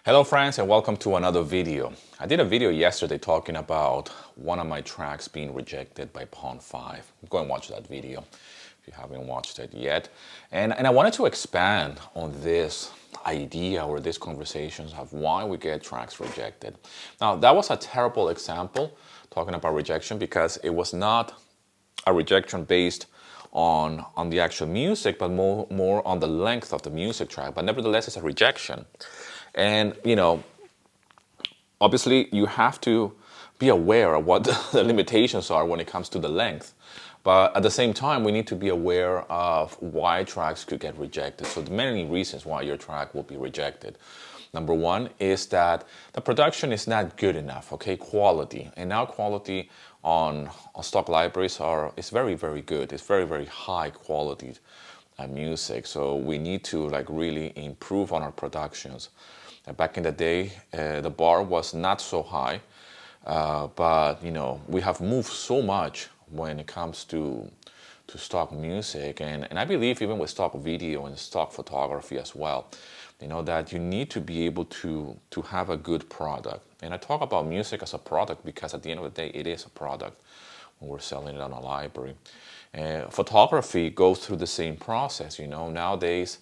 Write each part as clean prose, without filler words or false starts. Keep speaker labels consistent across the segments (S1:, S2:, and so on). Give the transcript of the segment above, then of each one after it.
S1: Hello friends and welcome to another video. I did a video yesterday talking about one of my tracks being rejected by Pawn 5. Go and watch that video if you haven't watched it yet. And I wanted to expand on this idea or these conversations of why we get tracks rejected. Now that was a terrible example talking about rejection because it was not a rejection based on the actual music, but more on the length of the music track. But nevertheless, it's a rejection. And, obviously you have to be aware of what the limitations are when it comes to the length. But at the same time, we need to be aware of why tracks could get rejected. So there are many reasons why your track will be rejected. Number one is that the production is not good enough, okay? Quality. And now quality on stock libraries is very, very good. It's very, very high quality music. So we need to really improve on our productions. Back in the day, the bar was not so high, but we have moved so much when it comes to stock music, and I believe even with stock video and stock photography as well, that you need to be able to have a good product. And I talk about music as a product because at the end of the day, it is a product when we're selling it on a library. Photography goes through the same process. Nowadays,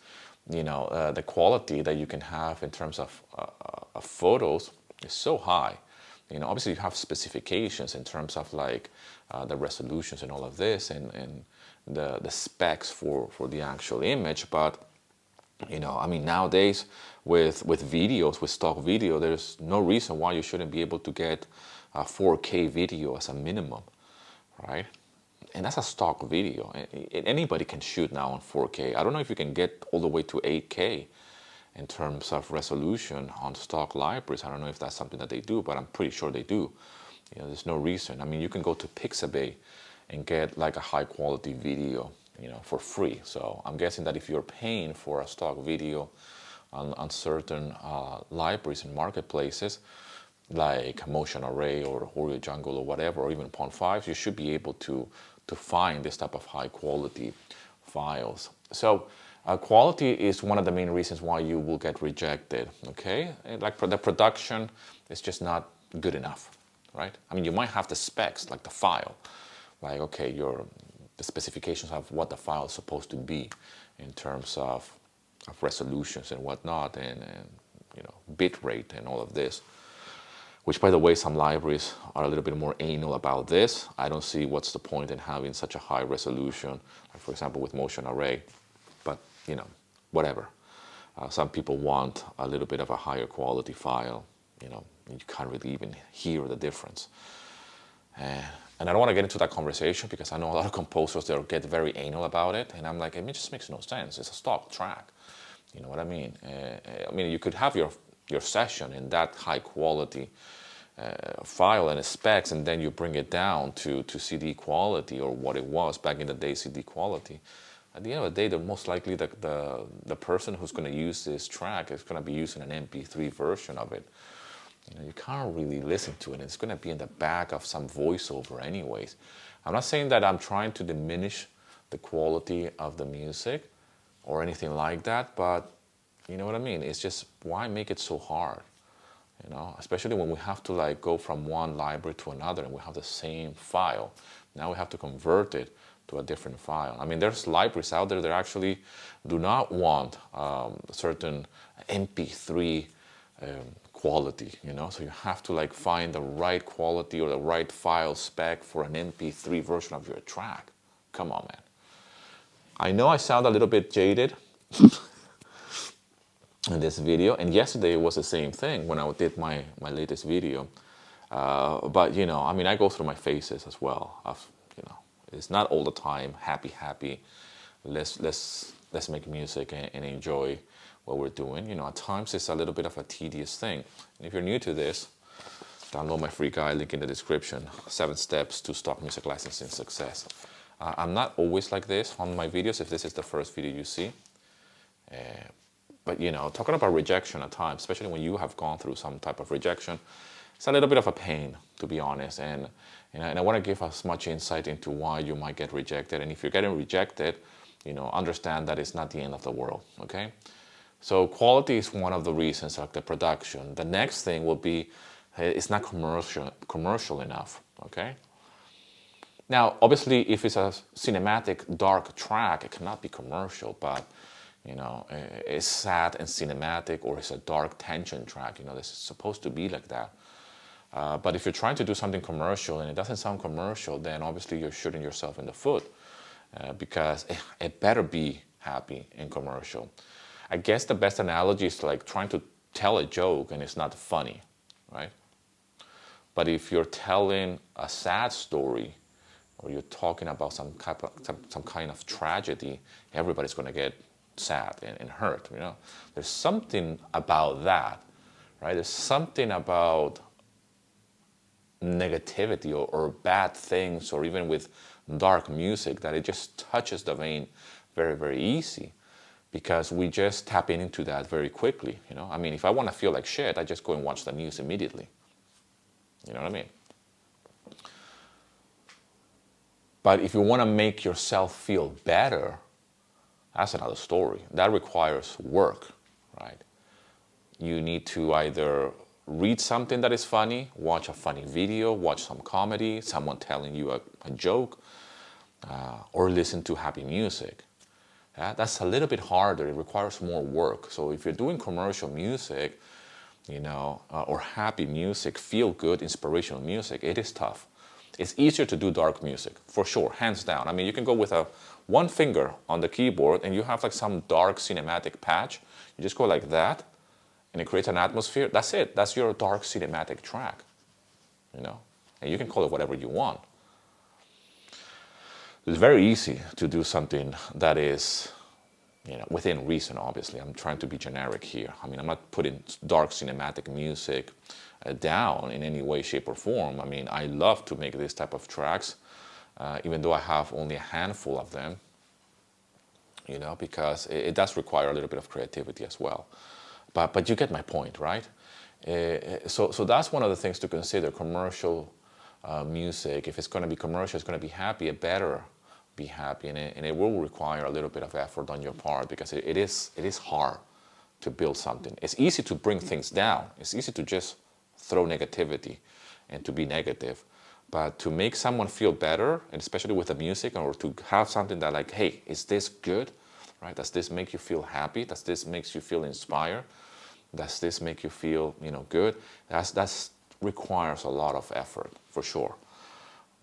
S1: the quality that you can have in terms of photos is so high. Obviously you have specifications in terms of the resolutions and all of this and the specs for the actual image. But nowadays with videos, with stock video, there's no reason why you shouldn't be able to get a 4K video as a minimum, right? And that's a stock video. Anybody can shoot now on 4K. I don't know if you can get all the way to 8K in terms of resolution on stock libraries. I don't know if that's something that they do, but I'm pretty sure they do. There's no reason. You can go to Pixabay and get a high quality video, for free. So I'm guessing that if you're paying for a stock video on certain libraries and marketplaces, like Motion Array or Audio Jungle or whatever, or even Pawn 5, you should be able to find this type of high quality files. So quality is one of the main reasons why you will get rejected, okay? The production is just not good enough, right? You might have the specs, like the file, okay, the specifications of what the file is supposed to be in terms of resolutions and whatnot, and bit rate and all of this. Which, by the way, some libraries are a little bit more anal about this. I don't see what's the point in having such a high resolution, for example, with Motion Array. But, whatever. Some people want a little bit of a higher quality file. You can't really even hear the difference. And I don't want to get into that conversation because I know a lot of composers that get very anal about it. And I'm like, it just makes no sense. It's a stock track. You know what I mean? You could have your session in that high quality file and specs, and then you bring it down to CD quality, or what it was back in the day, CD quality. At the end of the day, the most likely the person who's going to use this track is going to be using an MP3 version of it. You can't really listen to it. It's going to be in the back of some voiceover anyways. I'm not saying that I'm trying to diminish the quality of the music or anything like that, but you know what I mean? It's just, why make it so hard? Especially when we have to go from one library to another and we have the same file. Now we have to convert it to a different file. There's libraries out there that actually do not want certain MP3 quality, so you have to find the right quality or the right file spec for an MP3 version of your track. Come on, man. I know I sound a little bit jaded in this video, and yesterday it was the same thing when I did my latest video, but I go through my phases as well of, it's not all the time happy, let's make music and enjoy what we're doing. At times it's a little bit of a tedious thing. And if you're new to this, download my free guide, link in the description, 7 steps to stock music licensing success. I'm not always like this on my videos if this is the first video you see. But talking about rejection at times, especially when you have gone through some type of rejection, it's a little bit of a pain, to be honest. And I want to give as much insight into why you might get rejected. And if you're getting rejected, understand that it's not the end of the world, okay? So quality is one of the reasons, like the production. The next thing will be, it's not commercial enough, okay? Now, obviously, if it's a cinematic dark track, it cannot be commercial, but it's sad and cinematic, or it's a dark tension track. This is supposed to be like that. But if you're trying to do something commercial and it doesn't sound commercial, then obviously you're shooting yourself in the foot, because it better be happy and commercial. I guess the best analogy is like trying to tell a joke and it's not funny, right? But if you're telling a sad story, or you're talking about some kind of tragedy, everybody's going to get sad and hurt. There's something about that, right? There's something about negativity or bad things, or even with dark music, that it just touches the vein very, very easy, because we just tap into that very quickly. I mean, if I want to feel like shit, I just go and watch the news immediately. You know what I mean? But if you want to make yourself feel better, that's another story. That requires work, right? You need to either read something that is funny, watch a funny video, watch some comedy, someone telling you a joke, or listen to happy music. That's a little bit harder. It requires more work. So if you're doing commercial music, or happy music, feel good, inspirational music, it is tough. It's easier to do dark music, for sure, hands down. I mean, you can go with one finger on the keyboard and you have like some dark cinematic patch. You just go like that and it creates an atmosphere. That's it. That's your dark cinematic track, and you can call it whatever you want. It's very easy to do something that is, within reason, obviously. I'm trying to be generic here. I mean, I'm not putting dark cinematic music down in any way, shape, or form. I mean, I love to make this type of tracks, even though I have only a handful of them, because it does require a little bit of creativity as well. But you get my point, right? So that's one of the things to consider. Commercial music, if it's going to be commercial, it's going to be happy, it better be happy, and it will require a little bit of effort on your part, because it is hard to build something. It's easy to bring things down. It's easy to just throw negativity and to be negative. But to make someone feel better, and especially with the music, or to have something that like, hey, is this good? Right? Does this make you feel happy? Does this make you feel inspired? Does this make you feel, good? That's requires a lot of effort, for sure.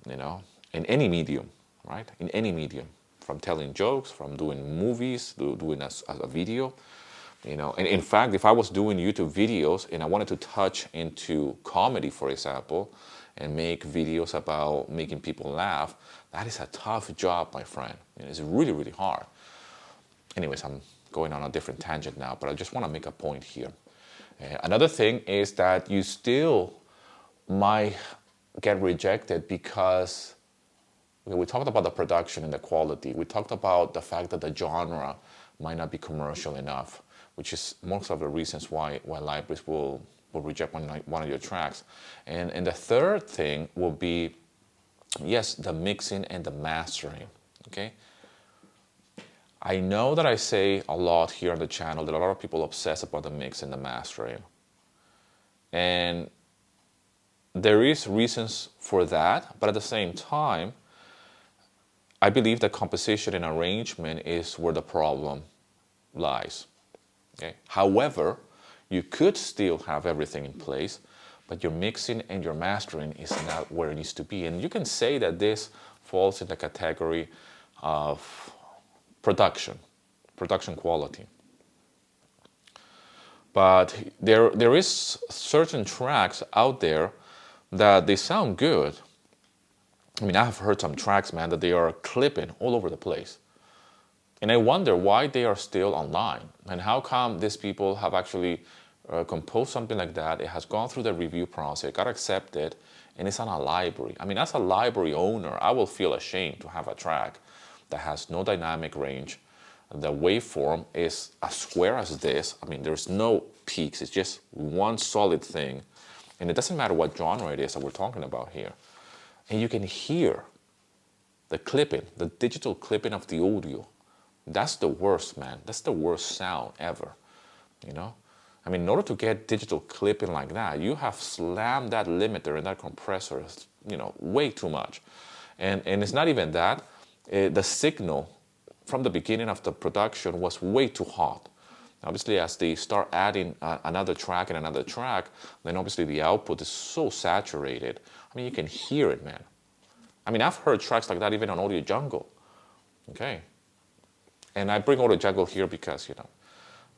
S1: In any medium, right? In any medium, from telling jokes, from doing movies, doing a video. And in fact, if I was doing YouTube videos and I wanted to touch into comedy, for example, and make videos about making people laugh, that is a tough job, my friend. It's really, really hard. Anyways, I'm going on a different tangent now, but I just want to make a point here. Another thing is that you still might get rejected because we talked about the production and the quality. We talked about the fact that the genre might not be commercial enough, which is most of the reasons why libraries will reject one of your tracks. And the third thing will be, yes, the mixing and the mastering, okay? I know that I say a lot here on the channel that a lot of people obsess about the mix and the mastering. And there is reasons for that, but at the same time, I believe that composition and arrangement is where the problem lies. Okay? However, you could still have everything in place, but your mixing and your mastering is not where it needs to be. And you can say that this falls in the category of production quality. But there is certain tracks out there that they sound good. I mean, I have heard some tracks, man, that they are clipping all over the place. And I wonder why they are still online. And how come these people have actually composed something like that? It has gone through the review process, got accepted, and it's on a library. I mean, as a library owner, I will feel ashamed to have a track that has no dynamic range. The waveform is as square as this. I mean, there's no peaks. It's just one solid thing. And it doesn't matter what genre it is that we're talking about here. And you can hear the clipping, the digital clipping of the audio. That's the worst, man. That's the worst sound ever. you know. I mean, in order to get digital clipping like that, you have slammed that limiter and that compressor, you know, way too much. And it's not even that. The signal from the beginning of the production was way too hot. Obviously, as they start adding another track and another track, then obviously the output is so saturated. I mean, you can hear it, man. I mean, I've heard tracks like that even on Audio Jungle. Okay. And I bring Audio Jungle here because, you know,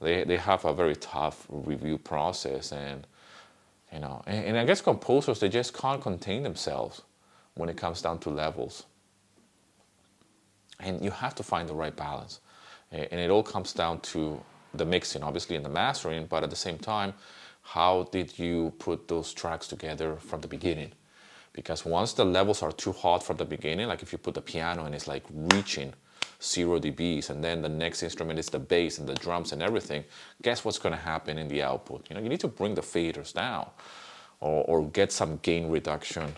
S1: they have a very tough review process, and you know, and I guess composers, they just can't contain themselves when it comes down to levels. And you have to find the right balance. And it all comes down to the mixing, obviously, and the mastering, but at the same time, how did you put those tracks together from the beginning? Because once the levels are too hot from the beginning, like if you put the piano and it's like reaching 0 dBs, and then the next instrument is the bass and the drums and everything, guess what's going to happen in the output? You know, you need to bring the faders down, or get some gain reduction,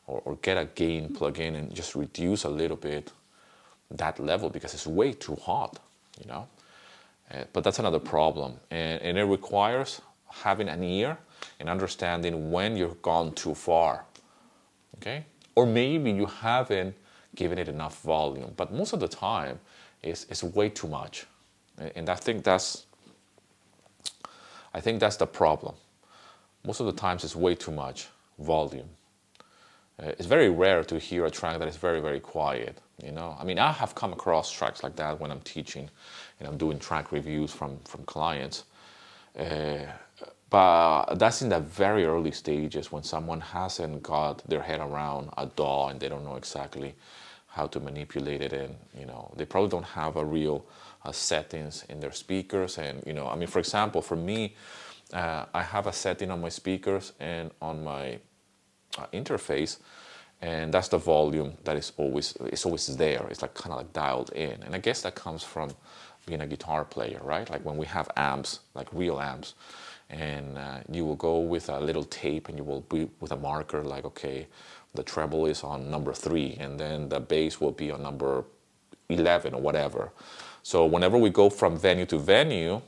S1: or get a gain plug-in and just reduce a little bit that level because it's way too hot, you know. But that's another problem, and it requires having an ear and understanding when you've gone too far, okay? Or maybe you haven't given it enough volume, but most of the time it's way too much, and I think that's the problem. Most of the times it's way too much volume. It's very rare to hear a track that is very, very quiet, you know. I mean, I have come across tracks like that when I'm teaching and I'm doing track reviews from clients. But that's in the very early stages when someone hasn't got their head around a DAW and they don't know exactly how to manipulate it, and you know, they probably don't have a real settings in their speakers. And you know, I mean, for example, for me, I have a setting on my speakers and on my interface, and that's the volume that is always there. It's like kind of like dialed in, and I guess that comes from being a guitar player, right? Like when we have amps, like real amps, and you will go with a little tape and you will be with a marker like, okay, the treble is on number 3 and then the bass will be on number 11 or whatever. So whenever we go from venue to venue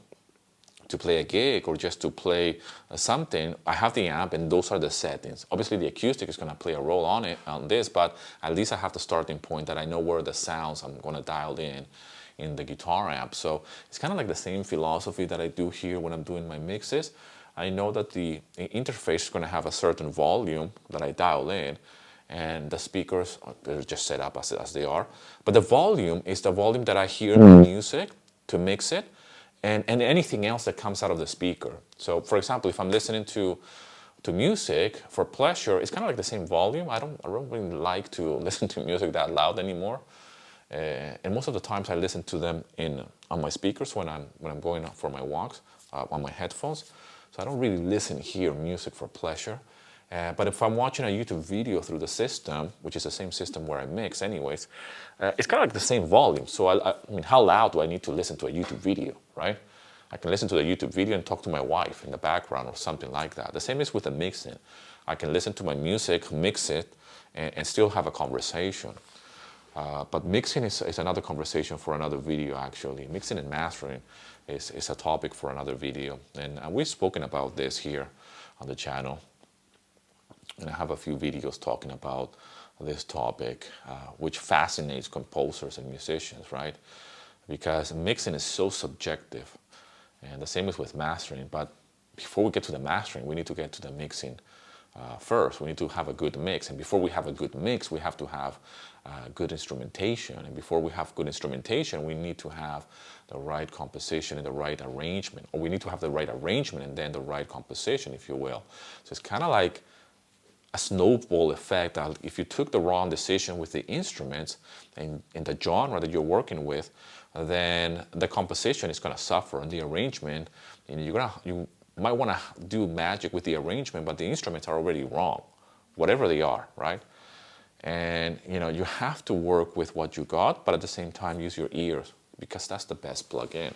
S1: to play a gig or just to play something, I have the amp and those are the settings. Obviously the acoustic is going to play a role on this, but at least I have the starting point that I know where the sounds I'm going to dial in the guitar amp. So it's kind of like the same philosophy that I do here when I'm doing my mixes. I know that the interface is going to have a certain volume that I dial in, and the speakers, they're just set up as they are. But the volume is the volume that I hear in the music to mix it, and anything else that comes out of the speaker. So for example, if I'm listening to music for pleasure, it's kind of like the same volume. I don't really like to listen to music that loud anymore. And most of the times I listen to them on my speakers when I'm going for my walks on my headphones. So I don't really hear music for pleasure. But if I'm watching a YouTube video through the system, which is the same system where I mix anyways, it's kind of like the same volume. So I mean, how loud do I need to listen to a YouTube video, right? I can listen to the YouTube video and talk to my wife in the background or something like that. The same is with the mixing. I can listen to my music, mix it, and still have a conversation. But mixing is another conversation for another video, actually. Mixing and mastering is a topic for another video. And we've spoken about this here on the channel. And I have a few videos talking about this topic, which fascinates composers and musicians, right? Because mixing is so subjective. And the same is with mastering. But before we get to the mastering, we need to get to the mixing first. We need to have a good mix. And before we have a good mix, we have to have good instrumentation. And before we have good instrumentation, we need to have the right composition and the right arrangement. Or we need to have the right arrangement and then the right composition, if you will. So it's kind of like a snowball effect that if you took the wrong decision with the instruments and in the genre that you're working with, then the composition is going to suffer, and the arrangement, you might want to do magic with the arrangement, but the instruments are already wrong, whatever they are, right? And you have to work with what you got, but at the same time use your ears, because that's the best plug-in.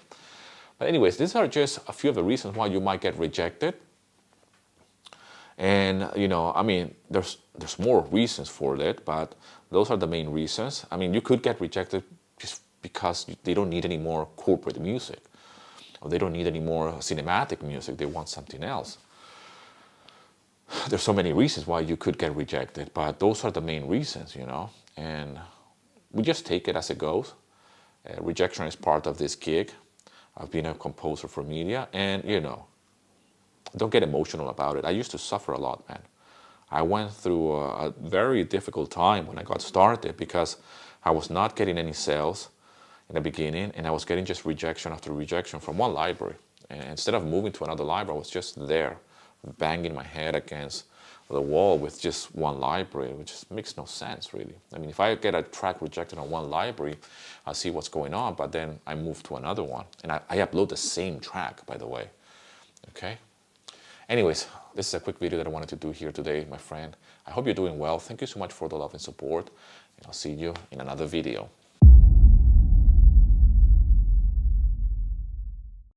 S1: But anyways, these are just a few of the reasons why you might get rejected. And I mean, there's more reasons for that, but those are the main reasons. I mean, you could get rejected just because they don't need any more corporate music. or they don't need any more cinematic music, they want something else. There's so many reasons why you could get rejected, but those are the main reasons, you know, and we just take it as it goes. Rejection is part of this gig of being a composer for media, and you know, don't get emotional about it. I used to suffer a lot, man. I went through a very difficult time when I got started because I was not getting any sales in the beginning, and I was getting just rejection after rejection from one library. And instead of moving to another library, I was just there, banging my head against the wall with just one library, which just makes no sense, really. I mean, if I get a track rejected on one library, I'll see what's going on, but then I move to another one. And I upload the same track, by the way, okay? Anyways, this is a quick video that I wanted to do here today, my friend. I hope you're doing well. Thank you so much for the love and support, and I'll see you in another video.